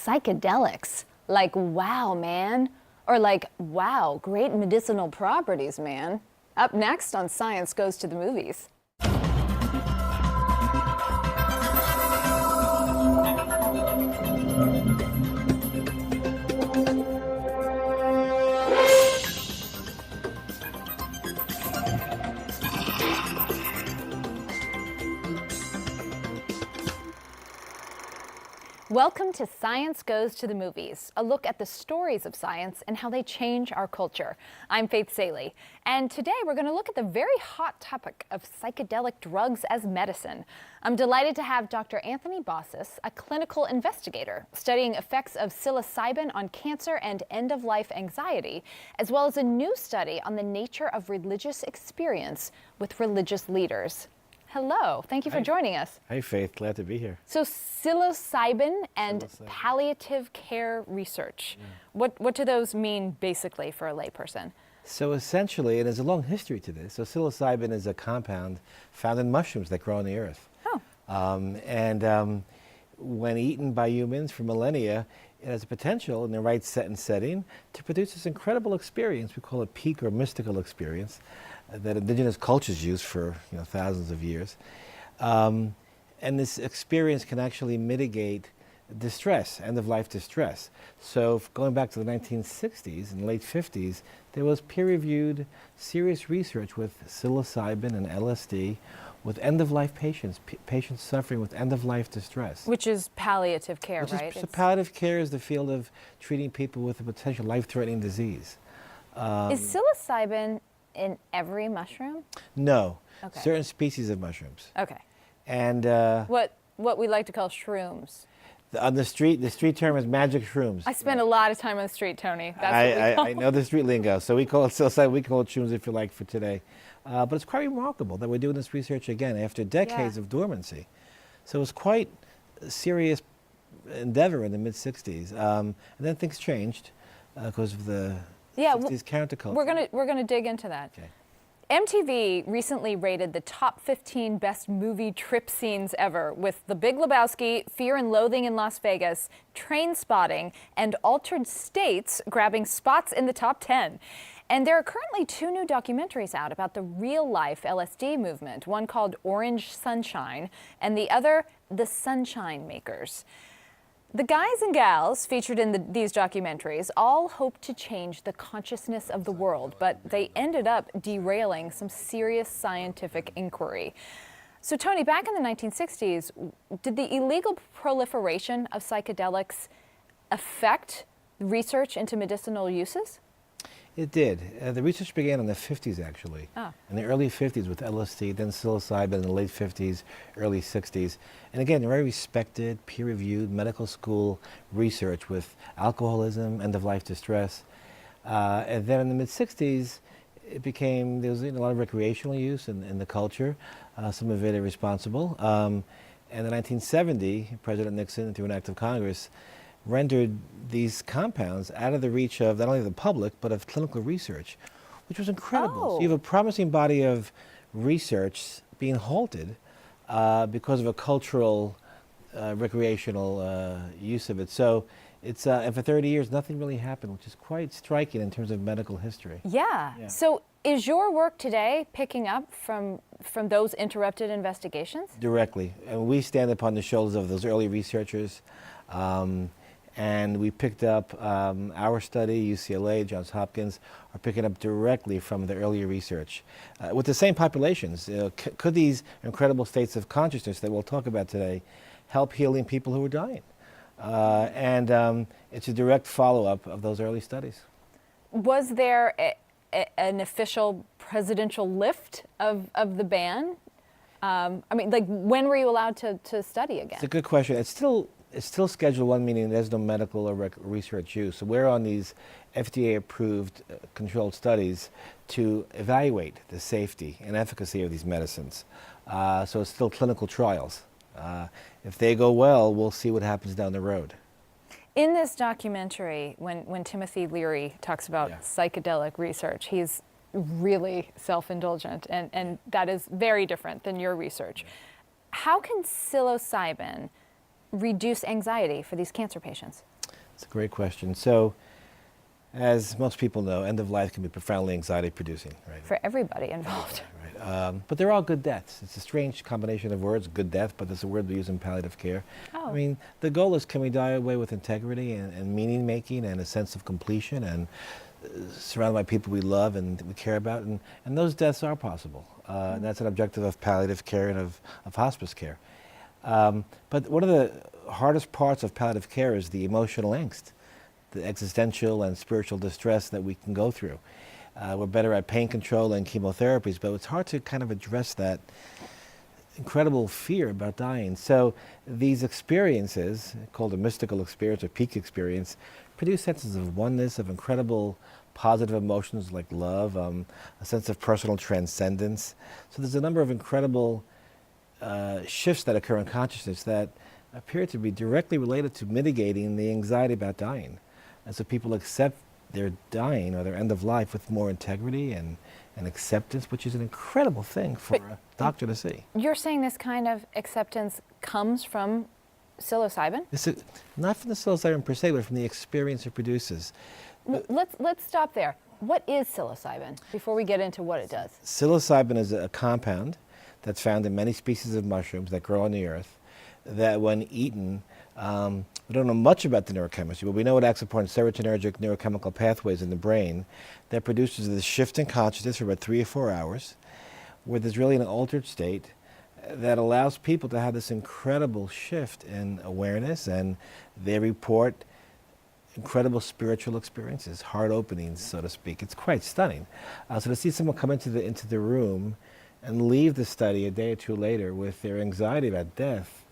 psychedelics, like wow, man, or like wow, great medicinal properties, man. Up next on Science Goes to the Movies. Welcome to Science Goes to the Movies, a look at the stories of science and how they change our culture. I'm Faith Saley, and today we're going to look at the very hot topic of psychedelic drugs as medicine. I'm delighted to have Dr. Anthony Bossis, a clinical investigator studying effects of psilocybin on cancer and end-of-life anxiety, as well as a new study on the nature of religious experience with religious leaders. Hello, thank you for joining us. Hi Faith, glad to be here. So psilocybin and palliative care research. Yeah. What do those mean basically for a layperson? So essentially, and there's a long history to this, so psilocybin is a compound found in mushrooms that grow on the earth. Oh. When eaten by humans for millennia, it has a potential in the right setting to produce this incredible experience. We call it peak or mystical experience that indigenous cultures use for thousands of years. And this experience can actually mitigate distress, end-of-life distress. So going back to the 1960s and late 50s, there was peer-reviewed serious research with psilocybin and LSD with end-of-life patients, patients suffering with end-of-life distress. Which is palliative care, right? So palliative care is the field of treating people with a potential life-threatening disease. Is psilocybin in every mushroom? No. Okay. Certain species of mushrooms. Okay. And what we like to call shrooms. On the street term is magic shrooms. I spend a lot of time on the street, Tony. That's what we call I know the street lingo, so we call it psilocybin, we call it shrooms if you like for today. But it's quite remarkable that we're doing this research again after decades of dormancy. So it was quite a serious endeavor in the mid-60s. And then things changed because of the 60s counterculture. We're gonna dig into that. Okay. MTV recently rated the top 15 best movie trip scenes ever, with The Big Lebowski, Fear and Loathing in Las Vegas, Trainspotting, and Altered States grabbing spots in the top 10. And there are currently 2 new documentaries out about the real-life LSD movement, one called Orange Sunshine, and the other, The Sunshine Makers. The guys and gals featured in these documentaries all hoped to change the consciousness of the world, but they ended up derailing some serious scientific inquiry. So Tony, back in the 1960s, did the illegal proliferation of psychedelics affect research into medicinal uses? It did. The research began in the 50s, actually. Oh. In the early 50s with LSD, then psilocybin in the late 50s, early 60s. And again, very respected, peer-reviewed medical school research with alcoholism, end-of-life distress. And then in the mid-60s, there was a lot of recreational use in the culture, some of it irresponsible. And in 1970, President Nixon, through an act of Congress, rendered these compounds out of the reach of not only the public, but of clinical research, which was incredible. Oh. So you have a promising body of research being halted because of a cultural, recreational use of it. So it's, and for 30 years, nothing really happened, which is quite striking in terms of medical history. Yeah. So is your work today picking up from those interrupted investigations? Directly. And we stand upon the shoulders of those early researchers. And we picked up our study, UCLA, Johns Hopkins, are picking up directly from the earlier research. With the same populations, could these incredible states of consciousness that we'll talk about today help healing people who are dying? It's a direct follow-up of those early studies. Was there an official presidential lift of the ban? I mean, like, when were you allowed to study again? It's a good question. It's still Schedule 1, meaning there's no medical or research use. So we're on these FDA-approved controlled studies to evaluate the safety and efficacy of these medicines. So it's still clinical trials. If they go well, we'll see what happens down the road. In this documentary, when Timothy Leary talks about psychedelic research, he's really self-indulgent, and that is very different than your research. How can psilocybin reduce anxiety for these cancer patients? It's a great question. So, as most people know, end of life can be profoundly anxiety producing, right? For everybody involved. Right. But they're all good deaths. It's a strange combination of words, good death, but it's a word we use in palliative care. Oh. I mean, the goal is, can we die away with integrity and meaning making and a sense of completion and surrounded by people we love and we care about, and those deaths are possible. And that's an objective of palliative care and of hospice care. But one of the hardest parts of palliative care is the emotional angst, the existential and spiritual distress that we can go through. We're better at pain control and chemotherapies, but it's hard to kind of address that incredible fear about dying. So these experiences, called a mystical experience or peak experience, produce senses of oneness, of incredible positive emotions like love, a sense of personal transcendence. So there's a number of incredible shifts that occur in consciousness that appear to be directly related to mitigating the anxiety about dying. And so people accept their dying or their end of life with more integrity and acceptance, which is an incredible thing for a doctor to see. You're saying this kind of acceptance comes from psilocybin? Not from the psilocybin per se, but from the experience it produces. Let's stop there. What is psilocybin before we get into what it does? Psilocybin is a compound that's found in many species of mushrooms that grow on the earth that when eaten, we don't know much about the neurochemistry, but we know it acts upon serotonergic neurochemical pathways in the brain that produces this shift in consciousness for about 3 or 4 hours, where there's really an altered state that allows people to have this incredible shift in awareness, and they report incredible spiritual experiences, heart openings, so to speak. It's quite stunning. So to see someone come into the room and leave the study a day or two later with their anxiety about death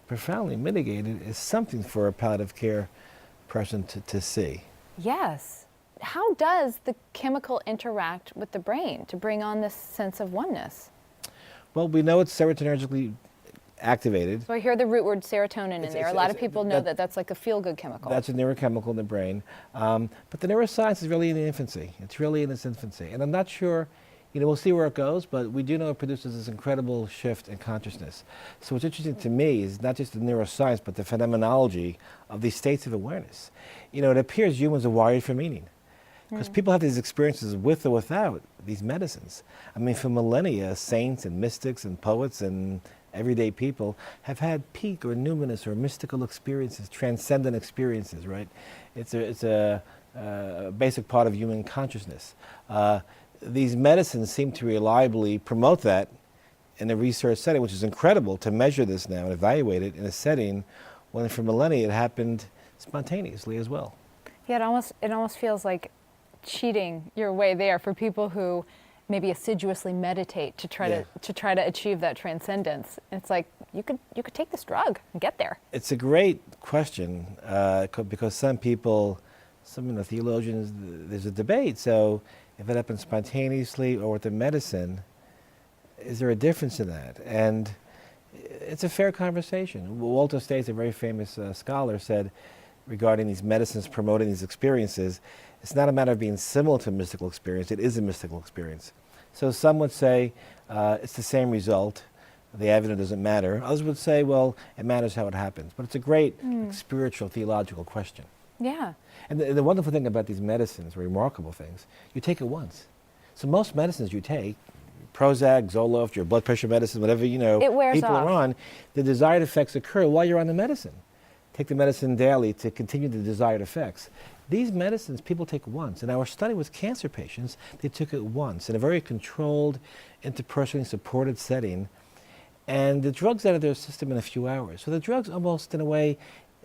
profoundly mitigated is something for a palliative care person to see. Yes. How does the chemical interact with the brain to bring on this sense of oneness? Well, we know it's serotonergically activated. So I hear the root word serotonin in there. A lot of people know that that's like a feel-good chemical. That's a neurochemical in the brain. But the neuroscience is really in the infancy. It's really in its infancy. And I'm not sure, we'll see where it goes, but we do know it produces this incredible shift in consciousness. So what's interesting to me is not just the neuroscience, but the phenomenology of these states of awareness. It appears humans are wired for meaning. Because people have these experiences with or without these medicines. I mean, for millennia, saints and mystics and poets and everyday people have had peak or numinous or mystical experiences, transcendent experiences, right? It's a basic part of human consciousness. These medicines seem to reliably promote that in a research setting, which is incredible to measure this now and evaluate it in a setting when for millennia it happened spontaneously as well. Yeah, it almost feels like cheating your way there for people who maybe assiduously meditate to try to achieve that transcendence. It's like you could take this drug and get there. It's a great question because some theologians, there's a debate. So if it happens spontaneously or with the medicine, is there a difference in that? And it's a fair conversation. Walter States, a very famous scholar, said regarding these medicines promoting these experiences, it's not a matter of being similar to a mystical experience, it is a mystical experience. So some would say it's the same result, the evidence doesn't matter. Others would say, well, it matters how it happens. But it's a great spiritual, theological question. Yeah. And the wonderful thing about these medicines, remarkable things, you take it once. So most medicines you take, Prozac, Zoloft, your blood pressure medicine, whatever it wears people off. are on, the desired effects occur while you're on the medicine. Take the medicine daily to continue the desired effects. These medicines people take once. In our study with cancer patients, they took it once in a very controlled, interpersonally supported setting. And the drug's out of their system in a few hours. So the drug's almost, in a way,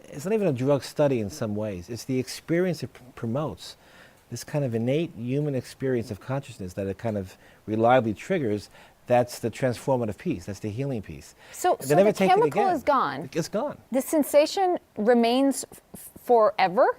it's not even a drug study in some ways. It's the experience it promotes, this kind of innate human experience of consciousness that it kind of reliably triggers. That's the transformative piece. That's the healing piece. So the chemical is gone. It's gone. The sensation remains forever?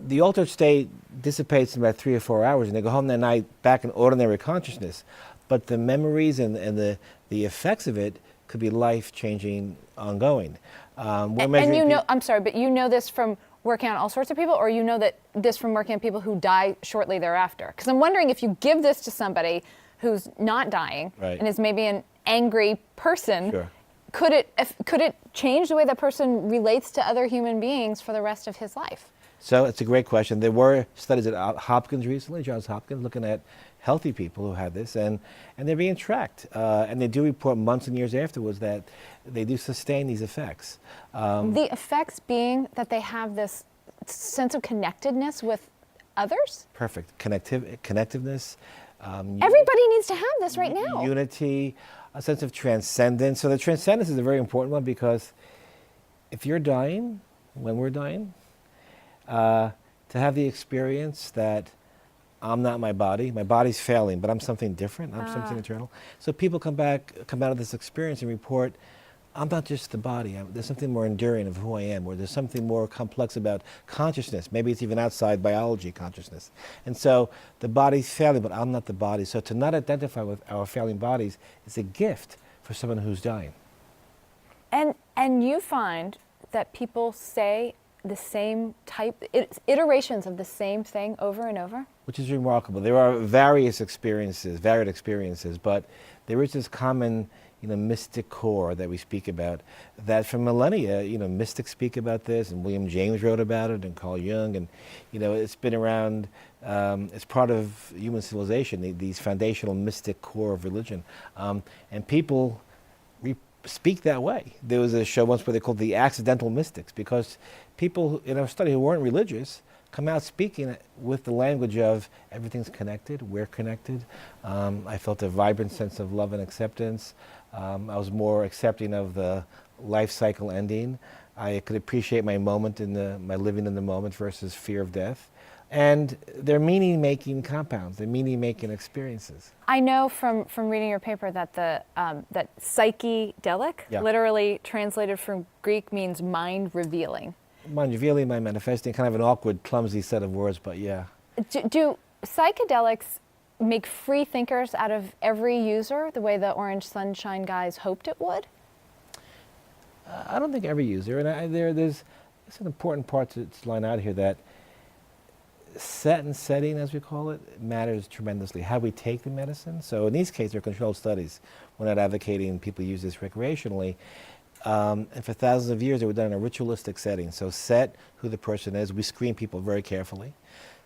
The altered state dissipates in about 3 or 4 hours, and they go home that night back in ordinary consciousness. But the memories and the effects of it could be life-changing, ongoing. I'm sorry, but you know this from working on all sorts of people, or you know that this from working on people who die shortly thereafter? Because I'm wondering if you give this to somebody who's not dying right. and is maybe an angry person, sure. could it change the way that person relates to other human beings for the rest of his life? So it's a great question. There were studies at Hopkins recently, Johns Hopkins, looking at healthy people who had this, and they're being tracked. And they do report months and years afterwards that they do sustain these effects. The effects being that they have this sense of connectedness with others? Perfect. Connectiveness. Everybody needs to have this right now. Unity, a sense of transcendence. So the transcendence is a very important one, because if you're dying, when we're dying, to have the experience that I'm not my body's failing, but I'm something different, I'm something eternal. So people come out of this experience and report, I'm not just the body, there's something more enduring of who I am, or there's something more complex about consciousness. Maybe it's even outside biology consciousness. And so the body's failing, but I'm not the body. So to not identify with our failing bodies is a gift for someone who's dying. And you find that people say the same iterations of the same thing over and over? Which is remarkable. There are varied experiences, but there is this common, mystic core that we speak about, that for millennia, mystics speak about this, and William James wrote about it, and Carl Jung, and, it's been around, it's part of human civilization, these foundational mystic core of religion. And people speak that way. There was a show once where they called the accidental mystics, because people in our study who weren't religious come out speaking with the language of everything's connected, we're connected. I felt a vibrant sense of love and acceptance. I was more accepting of the life cycle ending. I could appreciate my moment my living in the moment versus fear of death. And they're meaning-making compounds, they're meaning-making experiences. I know from reading your paper that that psychedelic, literally translated from Greek, means mind revealing. Mind revealing, mind manifesting, kind of an awkward, clumsy set of words, but yeah. Do psychedelics make free thinkers out of every user the way the Orange Sunshine guys hoped it would? I don't think every user, and there's an important part to line out here, that set and setting, as we call it, matters tremendously. How we take the medicine. So in these cases, they're controlled studies. We're not advocating people use this recreationally. And for thousands of years, they were done in a ritualistic setting. So set who the person is. We screen people very carefully.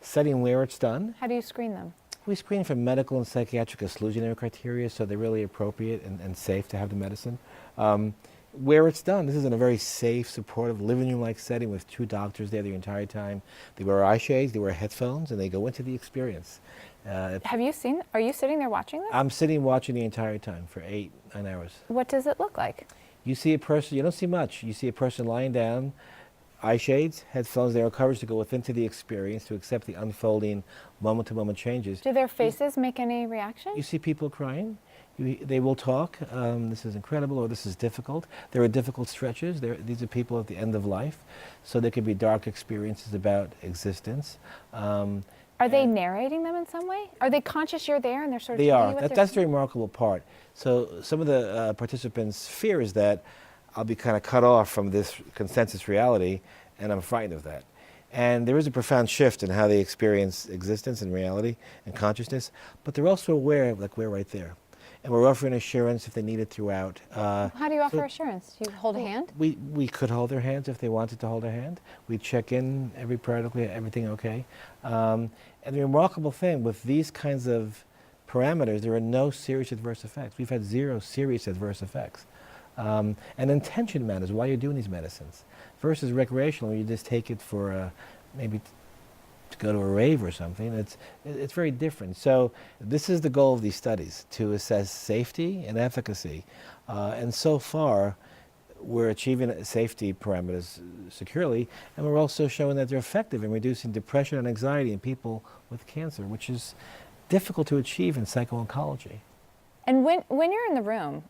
Setting where it's done. How do you screen them? We screen for medical and psychiatric exclusionary criteria, so they're really appropriate and safe to have the medicine. Where it's done, this is in a very safe, supportive, living room-like setting with 2 doctors there the entire time. They wear eye shades, they wear headphones, and they go into the experience. Are you sitting there watching this? I'm sitting watching the entire time for 8-9 hours. What does it look like? You see a person, you don't see much. You see a person lying down, eye shades, headphones, they're encouraged to go within to the experience, to accept the unfolding moment-to-moment changes. Do their faces make any reaction? You see people crying. They will talk, this is incredible, or this is difficult. There are difficult stretches. These are people at the end of life, so there could be dark experiences about existence. Are they narrating them in some way? Are they conscious you're there and they're sort of They telling are. you what That's the remarkable part. So some of the participants' fear is that I'll be kind of cut off from this consensus reality, and I'm frightened of that. And there is a profound shift in how they experience existence and reality and consciousness, but they're also aware, like we're right there. And we're offering assurance if they need it throughout. How do you offer assurance? Do you hold a hand? We could hold their hands if they wanted to hold their hand. We check in periodically, everything okay. And the remarkable thing with these kinds of parameters, there are no serious adverse effects. We've had 0 serious adverse effects. And intention matters while you're doing these medicines. Versus recreational, where you just take it for maybe to go to a rave or something. It's very different. So this is the goal of these studies, to assess safety and efficacy. And so far, we're achieving safety parameters securely, and we're also showing that they're effective in reducing depression and anxiety in people with cancer, which is difficult to achieve in psycho-oncology. And when you're in the room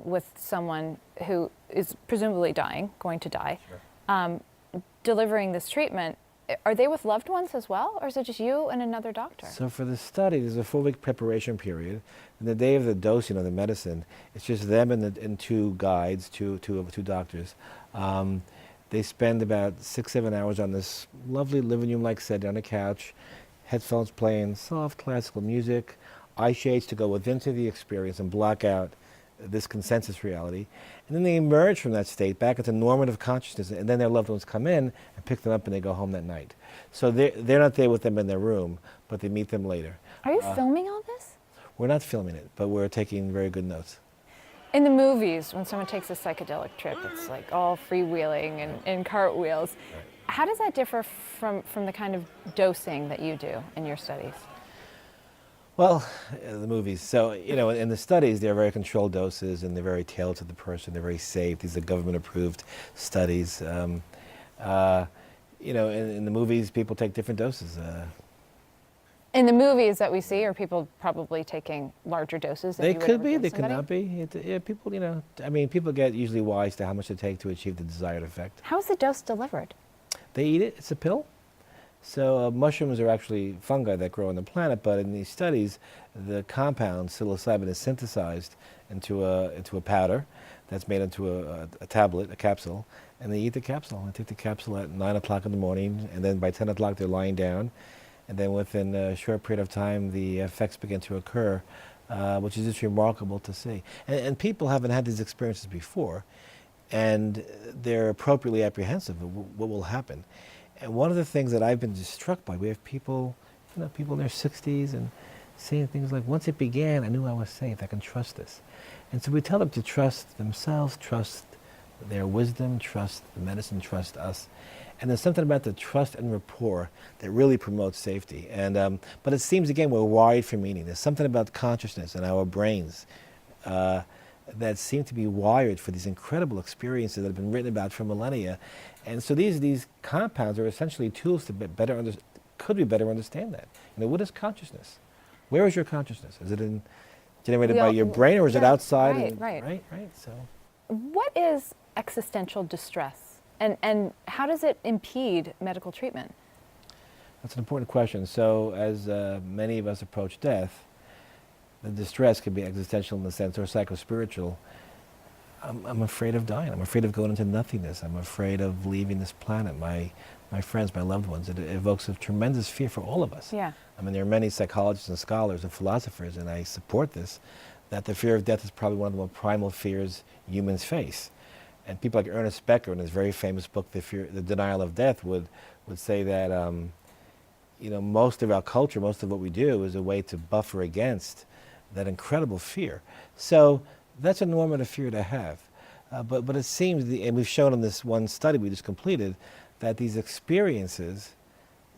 with someone who is presumably going to die, Sure. Delivering this treatment, are they with loved ones as well, or is it just you and another doctor? So for the study, there's a 4-week preparation period. And the day of the dosing of the medicine, it's just them and 2 guides, two doctors. They spend about 6-7 hours on this lovely living room-like setting on a couch, headphones playing soft classical music, eye shades to go within to the experience and block out this consensus reality, and then they emerge from that state back into normative consciousness, and then their loved ones come in and pick them up and they go home that night. So they're not there with them in their room, but they meet them later. Are you filming all this? We're not filming it, but we're taking very good notes. In the movies, when someone takes a psychedelic trip, it's like all freewheeling and cartwheels. Right. How does that differ from the kind of dosing that you do in your studies? Well, the movies. So, in the studies, they're very controlled doses and they're very tailored to the person. They're very safe. These are government-approved studies. In the movies, people take different doses. In the movies that we see, are people probably taking larger doses than They you would could ever be, give they could somebody? not be. People, people get usually wise to how much to take to achieve the desired effect. How is the dose delivered? They eat it. It's a pill. So mushrooms are actually fungi that grow on the planet, but in these studies, the compound psilocybin is synthesized into a powder that's made into a tablet, a capsule, and they eat the capsule. They take the capsule at 9 o'clock in the morning, and then by 10 o'clock they're lying down, and then within a short period of time the effects begin to occur, which is just remarkable to see. And people haven't had these experiences before, and they're appropriately apprehensive of what will happen. And one of the things that I've been just struck by, we have people, people in their 60s and saying things like, once it began, I knew I was safe, I can trust this. And so we tell them to trust themselves, trust their wisdom, trust the medicine, trust us. And there's something about the trust and rapport that really promotes safety. And but it seems, again, we're wired for meaning. There's something about consciousness and our brains that seem to be wired for these incredible experiences that have been written about for millennia. And so these compounds are essentially tools to better understand that. What is consciousness? Where is your consciousness? Is it generated by your brain, or is it outside? Right. So, what is existential distress, and how does it impede medical treatment? that's an important question. So, as many of us approach death, the distress could be existential in the sense, or psychospiritual. I'm afraid of dying. I'm afraid of going into nothingness. I'm afraid of leaving this planet. My friends, my loved ones. It evokes a tremendous fear for all of us. Yeah. There are many psychologists and scholars and philosophers, and I support this, that the fear of death is probably one of the most primal fears humans face. And people like Ernest Becker, in his very famous book, The Denial of Death, would say that most of our culture, most of what we do, is a way to buffer against that incredible fear. So that's a normative fear to have. But it seems, and we've shown in this one study we just completed, that these experiences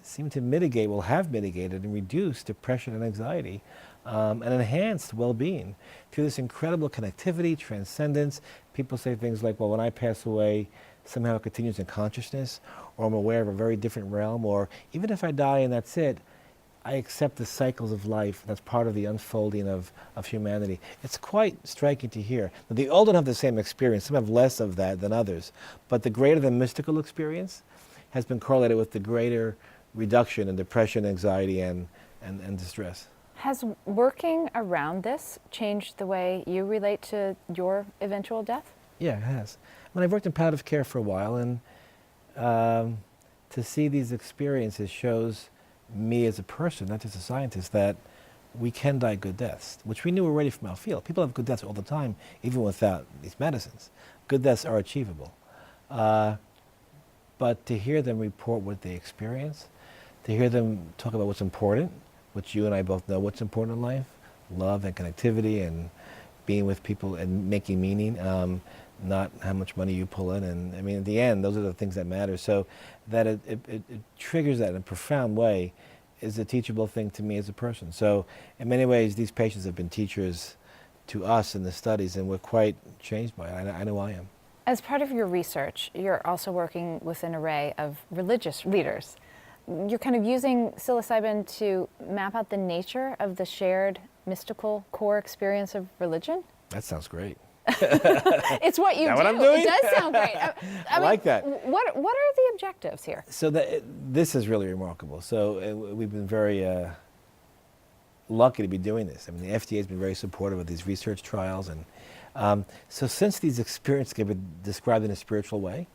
seem to mitigate, have mitigated and reduced depression and anxiety, and enhanced well-being through this incredible connectivity, transcendence. People say things like, well, when I pass away, somehow it continues in consciousness, or I'm aware of a very different realm, or even if I die and that's it, I accept the cycles of life. That's part of the unfolding of humanity. It's quite striking to hear. Now, they all don't have the same experience. Some have less of that than others. But the greater the mystical experience has been correlated with the greater reduction in depression, anxiety, and distress. Has working around this changed the way you relate to your eventual death? Yeah, it has. I've worked in palliative care for a while, and to see these experiences shows me as a person, not just a scientist, that we can die good deaths, which we knew already from our field. People have good deaths all the time, even without these medicines. Good deaths are achievable. But to hear them report what they experience, to hear them talk about what's important, which you and I both know what's important in life, love and connectivity and being with people and making meaning, not how much money you pull in. And at the end, those are the things that matter. So that it triggers that in a profound way is a teachable thing to me as a person. So in many ways, these patients have been teachers to us in the studies, and we're quite changed by it. I know I am. As part of your research, you're also working with an array of religious leaders. You're kind of using psilocybin to map out the nature of the shared mystical core experience of religion? That sounds great. It's what you do. What I'm doing? It does sound great. I mean, like that. What are the objectives here? So this is really remarkable. So we've been very lucky to be doing this. The FDA has been very supportive of these research trials, and so since these experiences can be described in a spiritual way,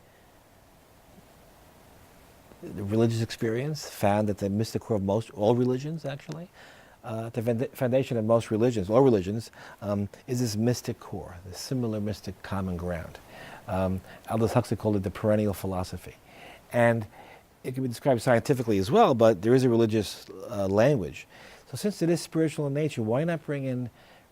the religious experience found that the mystic core of all religions actually at the foundation of most religions, all religions, is this mystic core, this similar mystic common ground. Aldous Huxley called it the perennial philosophy. And it can be described scientifically as well, but there is a religious language. So since it is spiritual in nature, why not bring in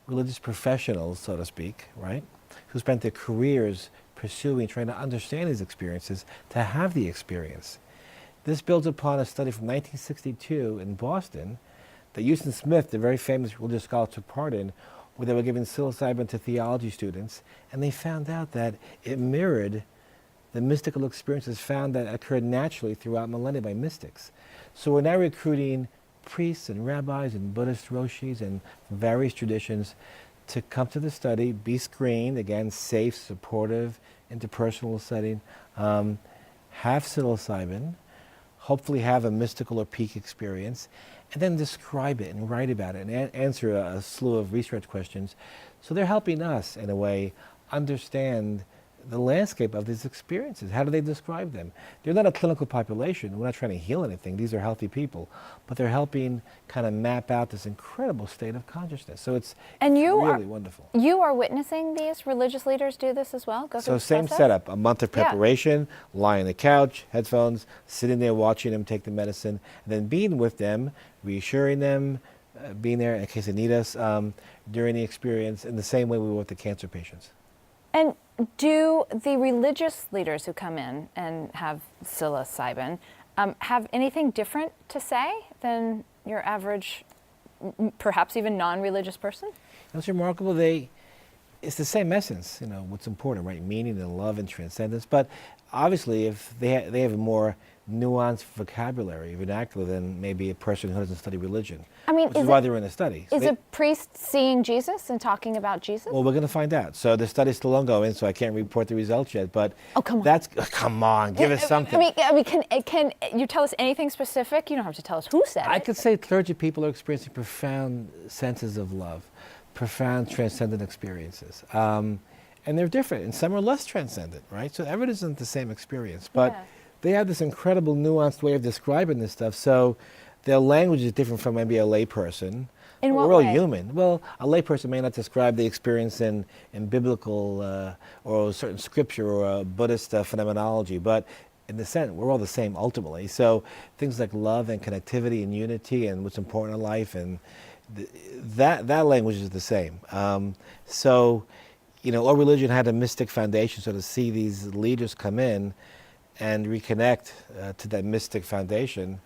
religious professionals, so to speak, right, who spent their careers pursuing, trying to understand these experiences, to have the experience. This builds upon a study from 1962 in Boston that Houston Smith, the very famous religious scholar, took part in, where they were giving psilocybin to theology students, and they found out that it mirrored the mystical experiences found that occurred naturally throughout millennia by mystics. So we're now recruiting priests and rabbis and Buddhist roshis and various traditions to come to the study, be screened, again, safe, supportive, interpersonal setting, have psilocybin, hopefully have a mystical or peak experience, and then describe it and write about it and answer a slew of research questions. So they're helping us, in a way, understand the landscape of these experiences. How do they describe them? They're not a clinical population. We're not trying to heal anything. These are healthy people. But they're helping kind of map out this incredible state of consciousness. So it's really wonderful. You are witnessing these religious leaders do this as well? Go through so same setup, a month of preparation, lie on the couch, headphones, sitting there watching them take the medicine, and then being with them, reassuring them, being there in case they need us during the experience, in the same way we were with the cancer patients. And do the religious leaders who come in and have psilocybin have anything different to say than your average, perhaps even non-religious person? That's remarkable. It's the same essence, you know, what's important, right? Meaning and love and transcendence. But obviously, if they have a more nuanced vocabulary, vernacular, than maybe a person who doesn't study religion. I mean, which is why they're in the study. Is a priest seeing Jesus and talking about Jesus? Well, we're going to find out. So the study's still ongoing, so I can't report the results yet. But come on, give us something. I mean, can you tell us anything specific? You don't have to tell us who said it. I could say clergy people are experiencing profound senses of love, profound transcendent experiences. And they're different, and some are less transcendent, right? So everyone isn't the same experience. But they have this incredible nuanced way of describing this stuff. So their language is different from maybe a layperson. In what We're all way? human. Well, a layperson may not describe the experience in biblical or a certain scripture or a Buddhist phenomenology, but in the sense, we're all the same ultimately. So things like love and connectivity and unity and what's important in life, and that language is the same. So, you know, all religion had a mystic foundation, so to see these leaders come in and reconnect to that mystic foundation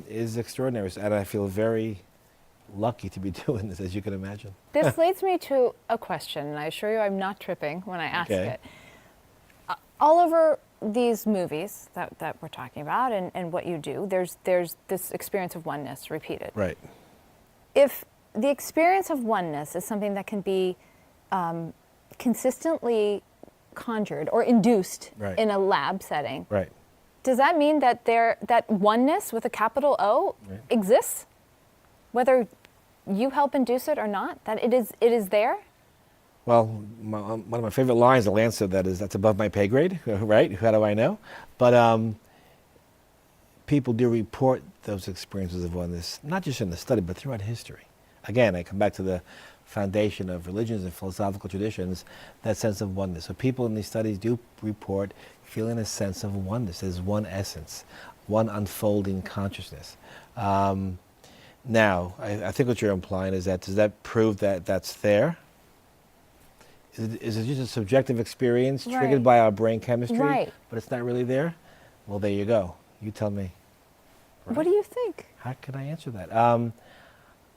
is extraordinary. And I feel very lucky to be doing this, as you can imagine. This leads me to a question, and I assure you I'm not tripping when I ask it. All over these movies that we're talking about and what you do, there's this experience of oneness repeated. Right. If the experience of oneness is something that can be consistently conjured or induced in a lab setting, does that mean that that oneness with a capital O exists, whether you help induce it or not? That it is there? Well, one of my favorite lines, I'll answer that, is that's above my pay grade, right? How do I know? But people do report those experiences of oneness, not just in the study, but throughout history. Again, I come back to the foundation of religions and philosophical traditions, that sense of oneness. So people in these studies do report feeling a sense of oneness. There's one essence, one unfolding consciousness. Now, I think what you're implying is that, does that prove that that's there? Is it just a subjective experience triggered by our brain chemistry, but it's not really there? Well, there you go. You tell me. What do you think? How can I answer that?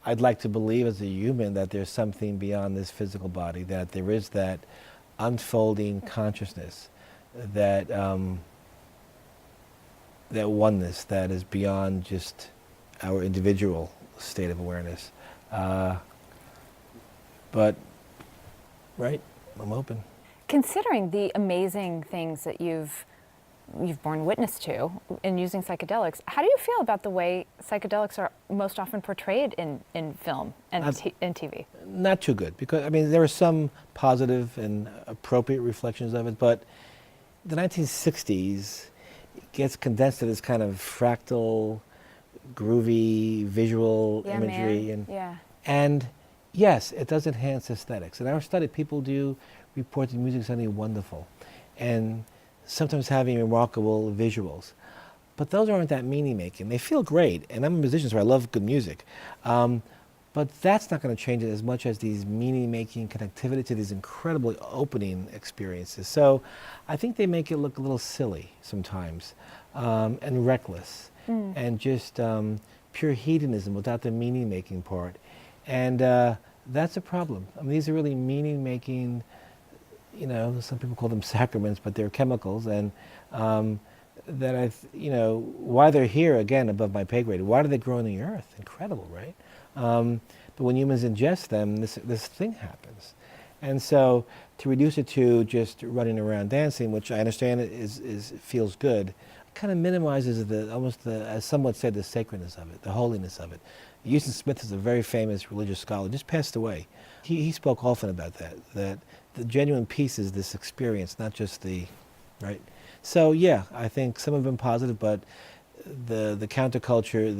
I'd like to believe as a human that there's something beyond this physical body, that there is that unfolding consciousness, that that oneness that is beyond just our individual state of awareness. But, I'm open. Considering the amazing things that you've borne witness to in using psychedelics, how do you feel about the way psychedelics are most often portrayed in film and TV? Not too good, because I mean there are some positive and appropriate reflections of it, but the 1960s gets condensed to this kind of fractal, groovy visual Yeah, imagery. man. Yeah. And yes, it does enhance aesthetics. In our study, people do report that music sounding wonderful and sometimes having remarkable visuals. But those aren't that meaning-making. They feel great, and I'm a musician, so I love good music. But that's not going to change it as much as these meaning-making connectivity to these incredibly opening experiences. So I think they make it look a little silly sometimes, and reckless, and just pure hedonism without the meaning-making part. And that's a problem. I mean, these are really meaning-making, you know, some people call them sacraments, but they're chemicals, and that why they're here, again, above my pay grade. Why do they grow in the earth? Incredible, right? But when humans ingest them, this thing happens. And so to reduce it to just running around dancing, which I understand feels good, kind of minimizes as someone said, the sacredness of it, the holiness of it. Houston Smith is a very famous religious scholar, just passed away. He spoke often about that the genuine peace is this experience, not just right? So yeah, I think some have been positive, but the counterculture,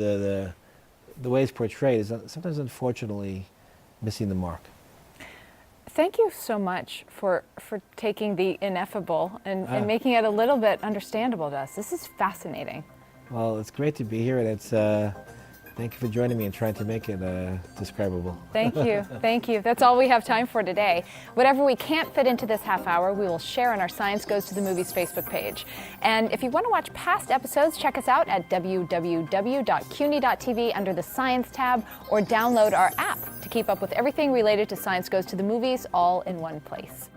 the way it's portrayed is sometimes unfortunately missing the mark. Thank you so much for taking the ineffable and making it a little bit understandable to us. This is fascinating. Well, it's great to be here, and it's thank you for joining me and trying to make it describable. Thank you. Thank you. That's all we have time for today. Whatever we can't fit into this half hour, we will share on our Science Goes to the Movies Facebook page. And if you want to watch past episodes, check us out at www.cuny.tv under the Science tab, or download our app to keep up with everything related to Science Goes to the Movies all in one place.